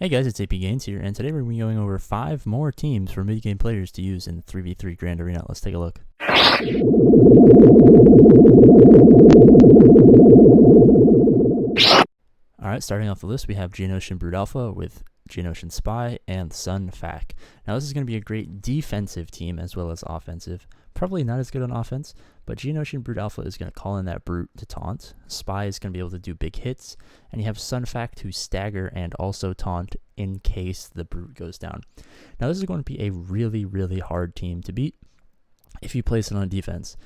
Hey guys, it's AP Gains here, and today we're going to be going over 5 more teams for mid-game players to use in the 3v3 Grand Arena. Let's take a look. Alright, starting off the list, we have Geonosian Brood Alpha with Geonosian Spy and Sun Fac. Now this is going to be a great defensive team as well as offensive. Probably not as good on offense, but Geonosian Brood Alpha is going to call in that Brute to taunt. Spy is going to be able to do big hits, and you have Sun Fac to stagger and also taunt in case the Brute goes down. Now this is going to be a really hard team to beat if you place it on defense.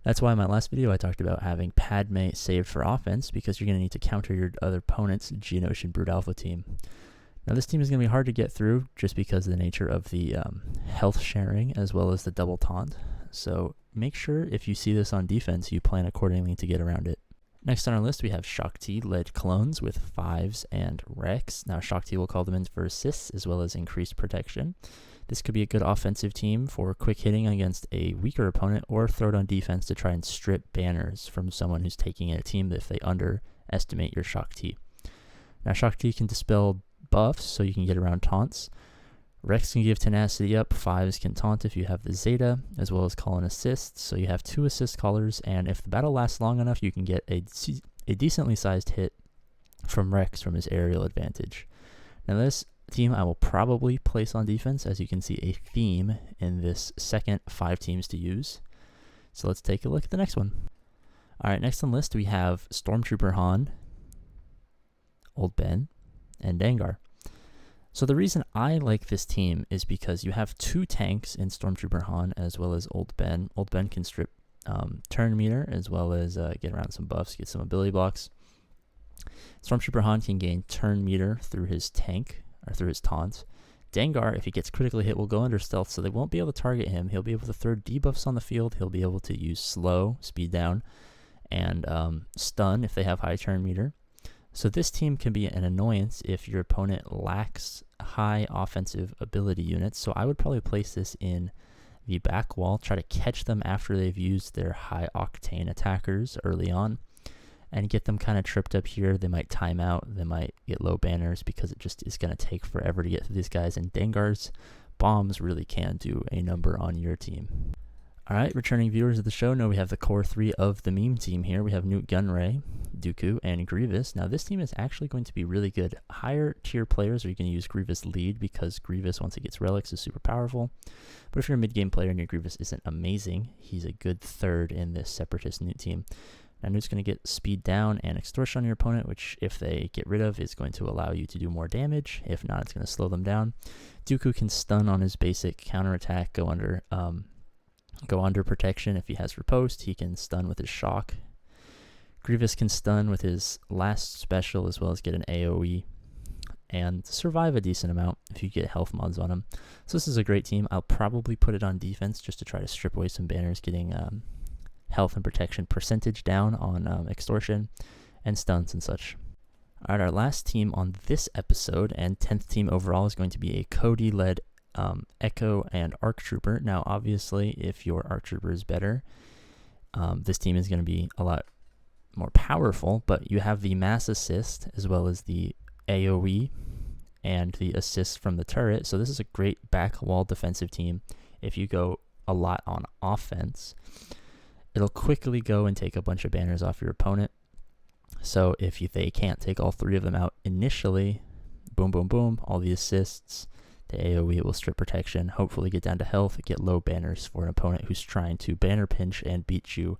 That's why in my last video I talked about having Padme saved for offense, because you're going to need to counter your other opponent's Geonosian Brood Alpha team. Now this team is going to be hard to get through just because of the nature of the health sharing as well as the double taunt. So make sure if you see this on defense, you plan accordingly to get around it. Next on our list, we have Shakti-led clones with Fives and Rex. Now Shakti will call them in for assists as well as increased protection. This could be a good offensive team for quick hitting against a weaker opponent, or throw it on defense to try and strip banners from someone who's taking a team if they underestimate your Shakti. Now Shakti can dispel buffs so you can get around taunts. Rex can give tenacity up, Fives can taunt if you have the Zeta, as well as call in assists, so you have 2 assist callers, and if the battle lasts long enough, you can get a decently sized hit from Rex from his aerial advantage. Now this team I will probably place on defense, as you can see a theme in this second 5 teams to use. So let's take a look at the next one. Alright, next on the list we have Stormtrooper Han, Old Ben, and Dengar. So the reason I like this team is because you have 2 tanks in Stormtrooper Han as well as Old Ben. Old Ben can strip turn meter as well as get around some buffs, get some ability blocks. Stormtrooper Han can gain turn meter through his tank, or through his taunt. Dengar, if he gets critically hit, will go under stealth, so they won't be able to target him. He'll be able to throw debuffs on the field. He'll be able to use slow, speed down, and stun if they have high turn meter. So this team can be an annoyance if your opponent lacks high offensive ability units. So I would probably place this in the back wall, try to catch them after they've used their high octane attackers early on, and get them kind of tripped up here. They might time out, they might get low banners because it just is going to take forever to get through these guys, and Dengar's bombs really can do a number on your team. Alright, returning viewers of the show know we have the core 3 of the meme team here. We have Newt Gunray, Dooku, and Grievous. Now this team is actually going to be really good. Higher tier players are going to use Grievous lead, because Grievous, once he gets relics, is super powerful. But if you're a mid-game player and your Grievous isn't amazing, he's a good third in this Separatist Newt team. Now Newt's going to get speed down and extortion on your opponent, which if they get rid of is going to allow you to do more damage. If not, it's going to slow them down. Dooku can stun on his basic counterattack, go under protection. If he has riposte, he can stun with his shock. Grievous can stun with his last special as well as get an AoE and survive a decent amount if you get health mods on him. So this is a great team. I'll probably put it on defense just to try to strip away some banners, getting health and protection percentage down on extortion and stuns and such. Alright, our last team on this episode and 10th team overall is going to be a Cody-led Echo and Arc Trooper. Now obviously if your Arc Trooper is better, this team is going to be a lot more powerful, but you have the mass assist as well as the AoE and the assist from the turret, so this is a great back wall defensive team. If you go a lot on offense, it'll quickly go and take a bunch of banners off your opponent. So if they can't take all 3 of them out initially, boom boom boom, all the assists, the AoE will strip protection, hopefully get down to health, get low banners for an opponent who's trying to banner pinch and beat you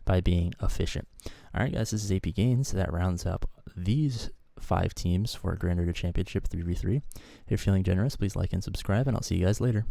by being efficient. Alright guys, this is AP Gains. That rounds up these 5 teams for a Grand Arena Championship 3v3. If you're feeling generous, please like and subscribe, and I'll see you guys later.